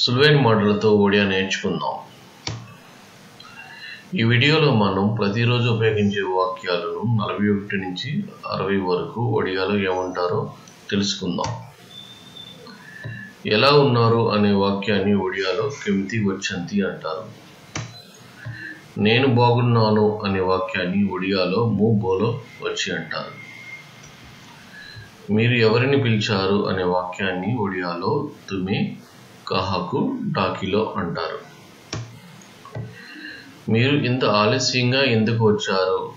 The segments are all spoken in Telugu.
సులువైన మాటలతో ఒడియా నేర్చుకుందాం. ఈ వీడియోలో మనం ప్రతిరోజు ఉపయోగించే వాక్యాలను 41 నుంచి 60 వరకు ఒడియాలో ఏమంటారో తెలుసుకుందాం. ఎలా ఉన్నారు అనే వాక్యాన్ని ఒడియాలో కెమితి వచ్చంతి అంటారు. నేను బాగున్నాను అనే వాక్యాన్ని ఒడియాలో ము బోలో వచ్చి అంటారు. మీరు ఎవరిని పిలిచారు అనే వాక్యాన్ని ఒడియాలో తుమే కహాకు డాకిలో అంటారు. మీరు ఇంత ఆలస్యంగా ఎందుకు వచ్చారు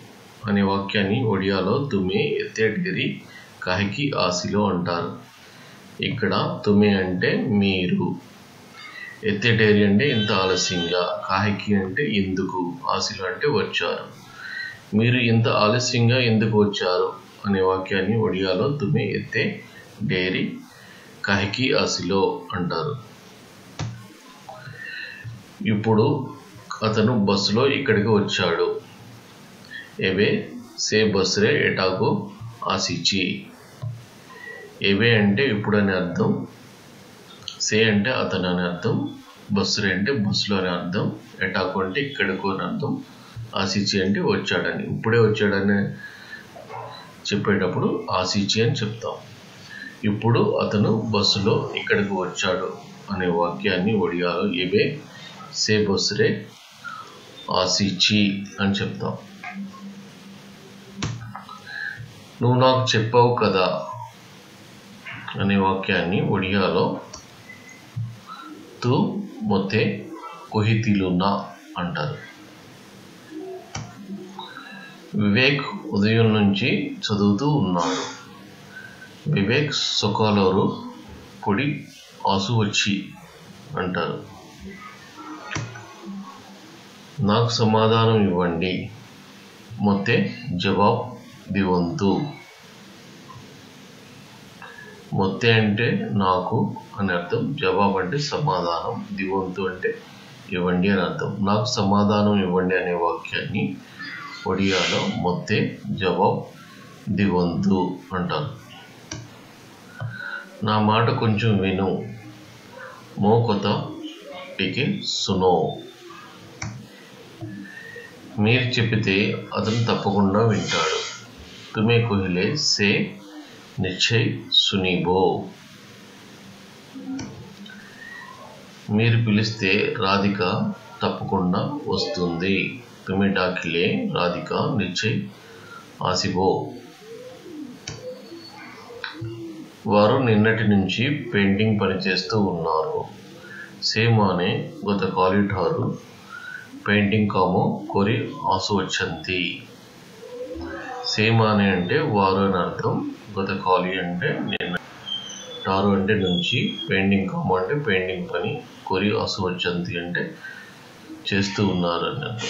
అనే వాక్యాన్ని ఒడియాలో తుమే ఎత్తే డేరి కాహికి ఆసిలో అంటారు. ఇక్కడ తుమే అంటే మీరు, ఎత్తే డేరి అంటే ఇంత ఆలస్యంగా, కాహికి అంటే ఎందుకు, ఆసిలో అంటే వచ్చారు. మీరు ఇంత ఆలస్యంగా ఎందుకు వచ్చారు అనే వాక్యాన్ని ఒడియాలో తుమే ఎత్తే డేరి కాహికి ఆసిలో అంటారు. ఇప్పుడు అతను బస్సులో ఇక్కడికి వచ్చాడు. ఏవే సే బస్రే ఎటాకు ఆసిచి. ఏవే అంటే ఇప్పుడు అనే అర్థం, సే అంటే అతను అనే అర్థం, బస్రే అంటే బస్సులో అనే అర్థం, ఎటాకు అంటే ఇక్కడికి అని అర్థం, ఆసిచి అంటే వచ్చాడని. ఇప్పుడే వచ్చాడని చెప్పేటప్పుడు ఆసిచి అని చెప్తాం. ఇప్పుడు అతను బస్సులో ఇక్కడికి వచ్చాడు అనే వాక్యాన్ని ఒడియాలో ఏవే సే బస్రే ఆసిచి అని చెప్తాం. నువ్వు నాకు చెప్పావు కదా అనే వాక్యాన్ని ఒడియాలో తు మొతే కొహితిలునా అంటారు. వివేక్ ఉదయం నుంచి చదువుతూ ఉన్నాడు. వివేక్ సొకాలోరు పొడి ఆసు వచ్చి అంటారు. నాకు సమాధానం ఇవ్వండి. మొత్తే జవాబ్ దివంతు. మొత్తే అంటే నాకు అని అర్థం, జవాబ్ అంటే సమాధానం, దివంతు అంటే ఇవ్వండి అని అర్థం. నాకు సమాధానం ఇవ్వండి అనే వాక్యాన్ని ఒడియాలో మొత్తే జవాబ్ దివంతు అంటారు. నా మాట కొంచెం విను. మో కొత టికే సునో. మీరు చెప్పితే అతను తప్పకుండా వింటాడు. తుమే కోహిలే సే నిశ్చయ్ సునీబో. మీరు పిలిస్తే రాధిక తప్పకుండా వస్తుంది. తుమే డాకిలే రాధిక నిశ్చయ్ ఆసిబో. వారు నిన్నటి నుంచి పెయింటింగ్ పనిచేస్తూ ఉన్నారు. సే మానే గత కాలిఠారు పెయింటింగ్ కామో కొరి ఆసు వచ్చంతి. సేమానే అంటే వారు అని అర్థం, గత కాలి అంటే నిన్న, టారు అంటే నుంచి, పెయింటింగ్ కామో అంటే పెయింటింగ్ పని, కొరి ఆసు వచ్చంతి అంటే చేస్తూ ఉన్నారు అని అర్థం.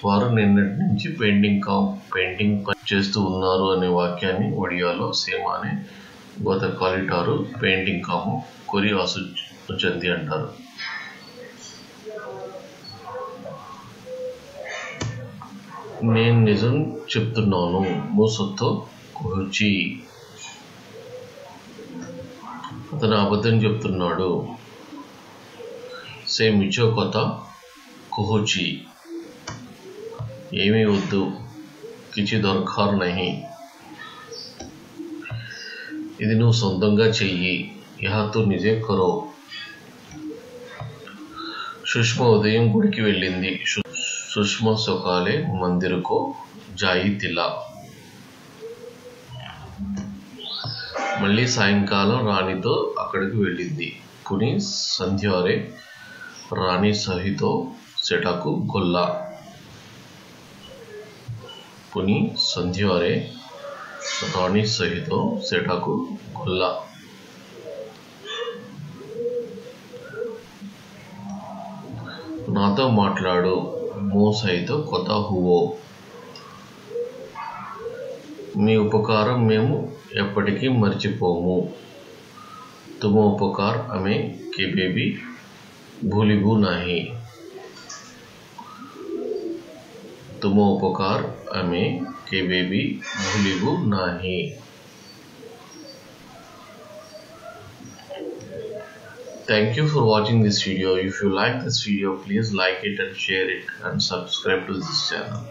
వారు నిన్నటి నుంచి పెయింటింగ్ పని చేస్తూ ఉన్నారు అనే వాక్యాన్ని ఒడియాలో సేమానే గత కాలిటారు పెయింటింగ్ కామో కొరి ఆసు వచ్చంతి అంటారు. నేను నిజం చెప్తున్నాను. మూసతో కుహుచి. అతను అబద్ధం చెప్తున్నాడు. సే మిచో కొత కుహుచి. ఏమీ వద్దు. కిచి దొరకార్ నహి. ఇది నువ్వు సొంతంగా చెయ్యి. యహా తు నిజే కరో. సుష్మ ఉదయం గుడికి వెళ్ళింది. సుష్మ సొకాలే మందిరకో జాయి తిలా. మళ్ళీ సాయంకాలం రాణితో అక్కడికి వెళ్ళింది. పుని సంధ్యారే రాణి సహితో సెటాకు గొల్లా. పుని సంధ్యారే రాణి సహితో సెటాకు గొల్లా. నాతో మాట్లాడు. మో సహితో కొత హువో. మీ ఉపకారం మేము ఎప్పటికీ మర్చిపోము. తుమ ఉపకార్ అమే కేబేబీ భూలిబు నాహి. తుమ ఉపకార్ అమే కేబేబీ భూలిబు నాహి. Thank you for watching this video. If you like this video, please like it and share it and subscribe to this channel.